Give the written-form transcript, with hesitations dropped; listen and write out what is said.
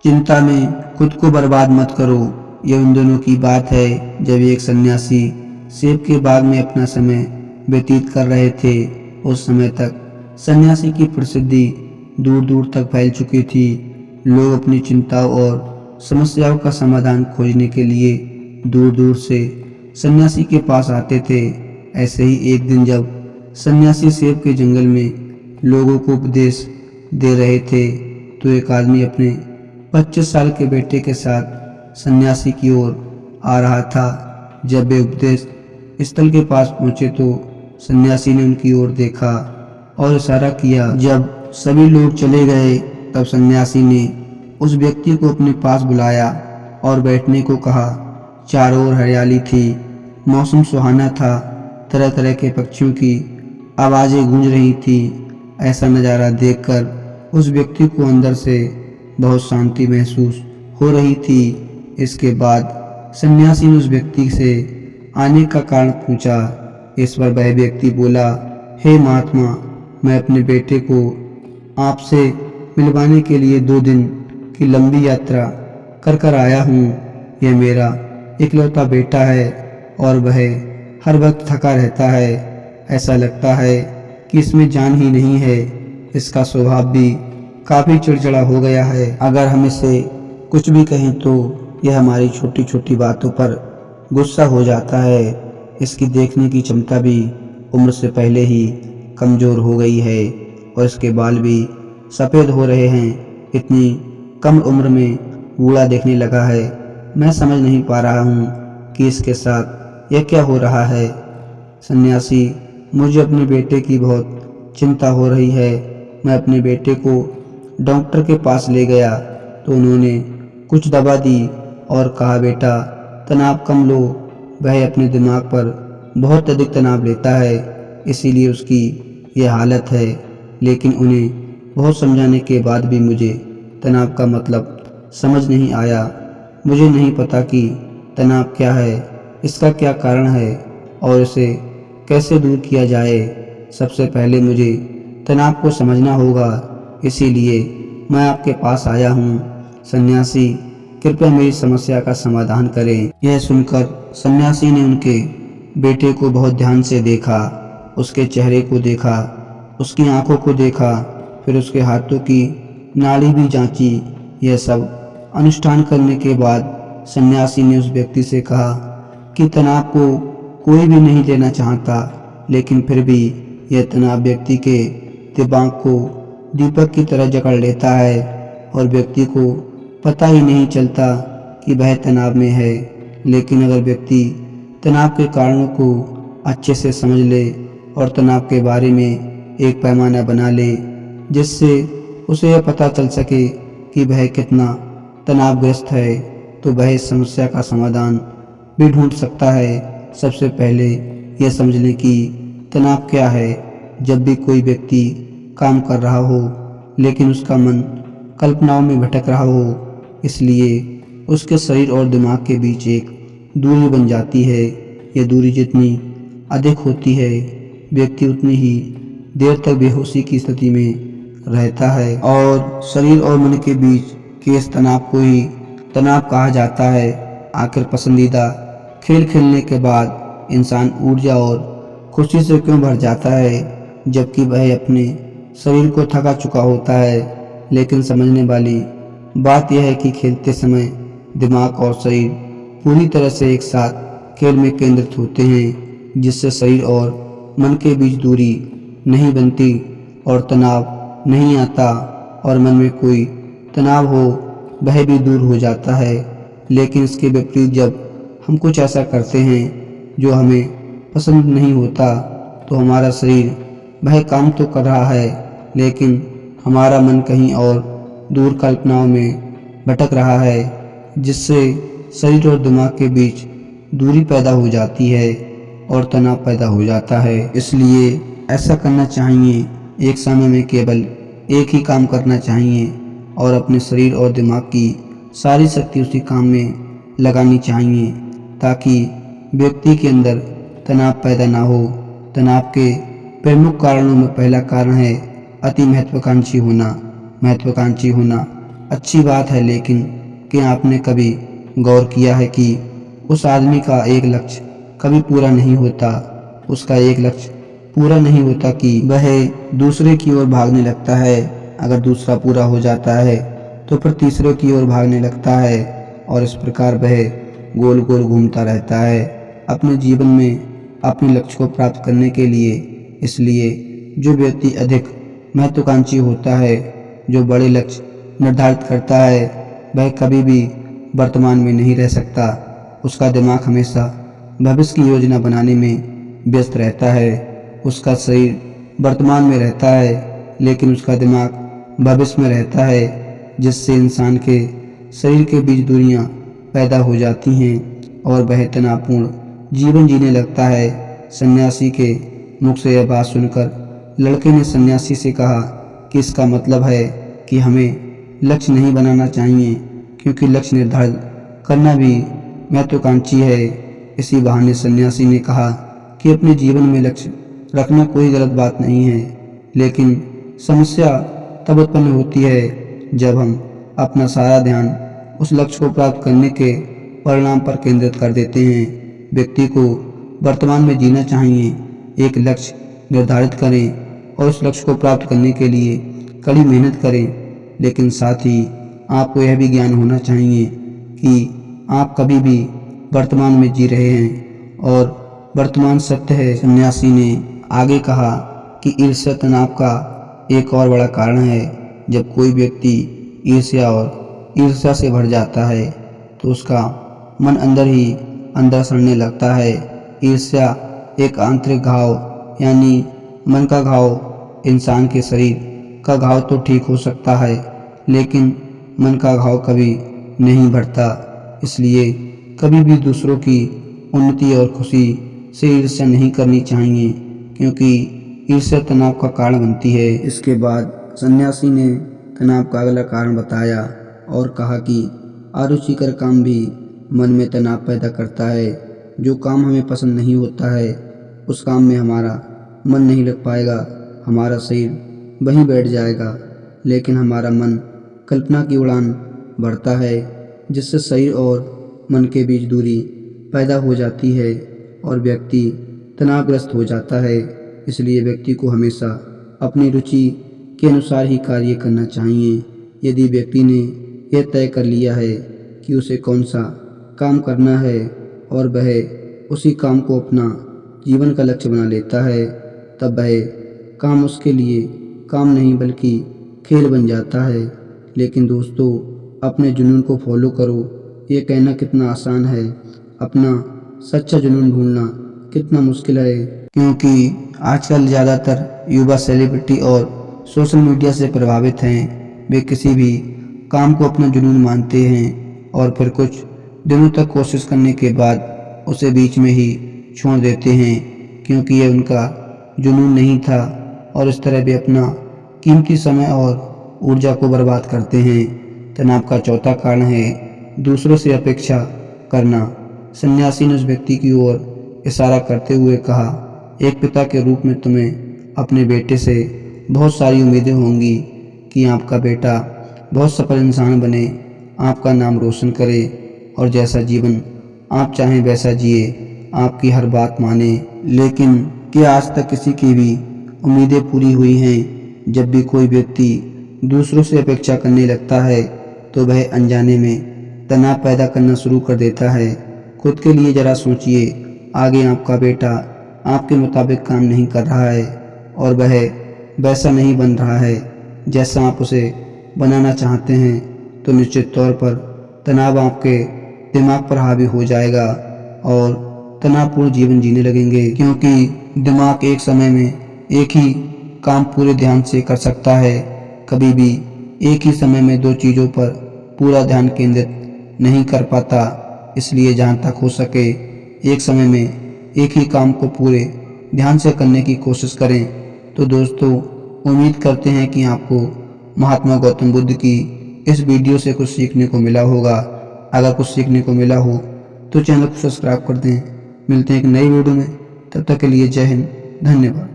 चिंता में खुद को बर्बाद मत करो। यह उन दिनों की बात है जब एक सन्यासी सेब के बाग में अपना समय व्यतीत कर रहे थे। उस समय तक सन्यासी की प्रसिद्धि दूर दूर तक फैल चुकी थी। लोग अपनी चिंताओं और समस्याओं का समाधान खोजने के लिए दूर दूर से सन्यासी के पास आते थे। ऐसे ही एक दिन जब सन्यासी सेब के जंगल में लोगों को उपदेश दे रहे थे तो एक आदमी अपने 25 साल के बेटे के साथ सन्यासी की ओर आ रहा था। जब वे उपदेश स्थल के पास पहुंचे तो सन्यासी ने उनकी ओर देखा और इशारा किया। जब सभी लोग चले गए तब सन्यासी ने उस व्यक्ति को अपने पास बुलाया और बैठने को कहा। चारों ओर हरियाली थी, मौसम सुहाना था, तरह तरह के पक्षियों की आवाज़ें गूंज रही थी। ऐसा नज़ारा देखकर उस व्यक्ति को अंदर से बहुत शांति महसूस हो रही थी। इसके बाद सन्यासी ने उस व्यक्ति से आने का कारण पूछा। इस पर वह व्यक्ति बोला, हे महात्मा, मैं अपने बेटे को आपसे मिलवाने के लिए 2 दिन की लंबी यात्रा कर कर आया हूँ। यह मेरा इकलौता बेटा है और वह हर वक्त थका रहता है। ऐसा लगता है कि इसमें जान ही नहीं है। इसका स्वभाव भी काफ़ी चिड़चिड़ा हो गया है। अगर हम इसे कुछ भी कहें तो यह हमारी छोटी छोटी बातों पर गुस्सा हो जाता है। इसकी देखने की क्षमता भी उम्र से पहले ही कमज़ोर हो गई है और इसके बाल भी सफ़ेद हो रहे हैं। इतनी कम उम्र में बूढ़ा देखने लगा है। मैं समझ नहीं पा रहा हूँ कि इसके साथ यह क्या हो रहा है। सन्यासी, मुझे अपने बेटे की बहुत चिंता हो रही है। मैं अपने बेटे को डॉक्टर के पास ले गया तो उन्होंने कुछ दवा दी और कहा, बेटा तनाव कम लो। वह अपने दिमाग पर बहुत अधिक तनाव लेता है, इसीलिए उसकी यह हालत है। लेकिन उन्हें बहुत समझाने के बाद भी मुझे तनाव का मतलब समझ नहीं आया। मुझे नहीं पता कि तनाव क्या है, इसका क्या कारण है और इसे कैसे दूर किया जाए। सबसे पहले मुझे तनाव को समझना होगा, इसीलिए मैं आपके पास आया हूँ। सन्यासी, कृपया मेरी समस्या का समाधान करें। यह सुनकर सन्यासी ने उनके बेटे को बहुत ध्यान से देखा। उसके चेहरे को देखा, उसकी आंखों को देखा, फिर उसके हाथों की नाड़ी भी जांची। यह सब अनुष्ठान करने के बाद सन्यासी ने उस व्यक्ति से कहा कि तनाव को कोई भी नहीं लेना चाहता, लेकिन फिर भी यह तनाव व्यक्ति के दिमाग को दीपक की तरह जकड़ लेता है और व्यक्ति को पता ही नहीं चलता कि वह तनाव में है। लेकिन अगर व्यक्ति तनाव के कारणों को अच्छे से समझ ले और तनाव के बारे में एक पैमाना बना ले, जिससे उसे यह पता चल सके कि वह कितना तनावग्रस्त है, तो वह इस समस्या का समाधान भी ढूंढ सकता है। सबसे पहले यह समझ लें कि तनाव क्या है। जब भी कोई व्यक्ति काम कर रहा हो लेकिन उसका मन कल्पनाओं में भटक रहा हो, इसलिए उसके शरीर और दिमाग के बीच एक दूरी बन जाती है। यह दूरी जितनी अधिक होती है, व्यक्ति उतनी ही देर तक बेहोशी की स्थिति में रहता है और शरीर और मन के बीच के इस तनाव को ही तनाव कहा जाता है। आखिर पसंदीदा खेल खेलने के बाद इंसान ऊर्जा और खुशी से क्यों भर जाता है, जबकि वह अपने शरीर को थका चुका होता है। लेकिन समझने वाली बात यह है कि खेलते समय दिमाग और शरीर पूरी तरह से एक साथ खेल में केंद्रित होते हैं, जिससे शरीर और मन के बीच दूरी नहीं बनती और तनाव नहीं आता और मन में कोई तनाव हो वह भी दूर हो जाता है। लेकिन इसके विपरीत जब हम कुछ ऐसा करते हैं जो हमें पसंद नहीं होता तो हमारा शरीर वह काम तो कर रहा है, लेकिन हमारा मन कहीं और दूर कल्पनाओं में भटक रहा है, जिससे शरीर और दिमाग के बीच दूरी पैदा हो जाती है और तनाव पैदा हो जाता है। इसलिए ऐसा करना चाहिए, एक समय में केवल एक ही काम करना चाहिए और अपने शरीर और दिमाग की सारी शक्ति उसी काम में लगानी चाहिए, ताकि व्यक्ति के अंदर तनाव पैदा ना हो। तनाव के प्रमुख कारणों में पहला कारण है अति महत्वाकांक्षी होना। महत्वाकांक्षी होना अच्छी बात है, लेकिन क्या आपने कभी गौर किया है कि उस आदमी का एक लक्ष्य कभी पूरा नहीं होता? उसका एक लक्ष्य पूरा नहीं होता कि वह दूसरे की ओर भागने लगता है। अगर दूसरा पूरा हो जाता है तो फिर तीसरे की ओर भागने लगता है और इस प्रकार वह गोल गोल घूमता रहता है अपने जीवन में अपने लक्ष्य को प्राप्त करने के लिए। इसलिए जो व्यक्ति अधिक महत्वाकांक्षी होता है, जो बड़े लक्ष्य निर्धारित करता है, वह कभी भी वर्तमान में नहीं रह सकता। उसका दिमाग हमेशा भविष्य की योजना बनाने में व्यस्त रहता है। उसका शरीर वर्तमान में रहता है, लेकिन उसका दिमाग भविष्य में रहता है, जिससे इंसान के शरीर के बीच दूरियां पैदा हो जाती हैं और वह तनावपूर्ण जीवन जीने लगता है। सन्यासी के मुख से यह बात सुनकर लड़के ने सन्यासी से कहा कि इसका मतलब है कि हमें लक्ष्य नहीं बनाना चाहिए, क्योंकि लक्ष्य निर्धारित करना भी महत्वाकांक्षी है। इसी बहाने सन्यासी ने कहा कि अपने जीवन में लक्ष्य रखना कोई गलत बात नहीं है, लेकिन समस्या तब उत्पन्न होती है जब हम अपना सारा ध्यान उस लक्ष्य को प्राप्त करने के परिणाम पर केंद्रित कर देते हैं। व्यक्ति को वर्तमान में जीना चाहिए, एक लक्ष्य निर्धारित करें और उस लक्ष्य को प्राप्त करने के लिए कड़ी मेहनत करें, लेकिन साथ ही आपको यह भी ज्ञान होना चाहिए कि आप कभी भी वर्तमान में जी रहे हैं और वर्तमान सत्य है। सन्यासी ने आगे कहा कि ईर्ष्या तनाव का एक और बड़ा कारण है। जब कोई व्यक्ति ईर्ष्या से भर जाता है तो उसका मन अंदर ही अंदर सड़ने लगता है। ईर्ष्या एक आंतरिक घाव यानी मन का घाव। इंसान के शरीर का घाव तो ठीक हो सकता है, लेकिन मन का घाव कभी नहीं भरता। इसलिए कभी भी दूसरों की उन्नति और खुशी से ईर्ष्या नहीं करनी चाहिए, क्योंकि ईर्ष्या तनाव का कारण बनती है। इसके बाद सन्यासी ने तनाव का अगला कारण बताया और कहा कि अरुचिकर काम भी मन में तनाव पैदा करता है। जो काम हमें पसंद नहीं होता है, उस काम में हमारा मन नहीं लग पाएगा, हमारा शरीर वहीं बैठ जाएगा, लेकिन हमारा मन कल्पना की उड़ान भरता है, जिससे शरीर और मन के बीच दूरी पैदा हो जाती है और व्यक्ति तनावग्रस्त हो जाता है। इसलिए व्यक्ति को हमेशा अपनी रुचि के अनुसार ही कार्य करना चाहिए। यदि व्यक्ति ने यह तय कर लिया है कि उसे कौन सा काम करना है और वह उसी काम को अपना जीवन का लक्ष्य बना लेता है, तब वह काम उसके लिए काम नहीं बल्कि खेल बन जाता है। लेकिन दोस्तों, अपने जुनून को फॉलो करो, ये कहना कितना आसान है, अपना सच्चा जुनून ढूंढना कितना मुश्किल है। क्योंकि आजकल ज़्यादातर युवा सेलिब्रिटी और सोशल मीडिया से प्रभावित हैं। वे किसी भी काम को अपना जुनून मानते हैं और फिर कुछ दिनों तक कोशिश करने के बाद उसे बीच में ही छोड़ देते हैं, क्योंकि यह उनका जुनून नहीं था और इस तरह वे अपना कीमती समय और ऊर्जा को बर्बाद करते हैं। तनाव का चौथा कारण है दूसरों से अपेक्षा करना। सन्यासी ने उस व्यक्ति की ओर इशारा करते हुए कहा, एक पिता के रूप में तुम्हें अपने बेटे से बहुत सारी उम्मीदें होंगी कि आपका बेटा बहुत सफल इंसान बने, आपका नाम रोशन करे और जैसा जीवन आप चाहें वैसा जिए, आपकी हर बात माने। लेकिन क्या आज तक किसी की भी उम्मीदें पूरी हुई हैं? जब भी कोई व्यक्ति दूसरों से अपेक्षा करने लगता है तो वह अनजाने में तनाव पैदा करना शुरू कर देता है। खुद के लिए जरा सोचिए, आगे आपका बेटा आपके मुताबिक काम नहीं कर रहा है और वह वैसा नहीं बन रहा है जैसा आप उसे बनाना चाहते हैं, तो निश्चित तौर पर तनाव आपके दिमाग पर हावी हो जाएगा और तनावपूर्ण जीवन जीने लगेंगे। क्योंकि दिमाग एक समय में एक ही काम पूरे ध्यान से कर सकता है, कभी भी एक ही समय में दो चीज़ों पर पूरा ध्यान केंद्रित नहीं कर पाता। इसलिए जहाँ तक हो सके एक समय में एक ही काम को पूरे ध्यान से करने की कोशिश करें। तो दोस्तों, उम्मीद करते हैं कि आपको महात्मा गौतम बुद्ध की इस वीडियो से कुछ सीखने को मिला होगा। अगर कुछ सीखने को मिला हो तो चैनल को सब्सक्राइब कर दें। मिलते हैं एक नई वीडियो में, तब तक के लिए जय हिंद, धन्यवाद।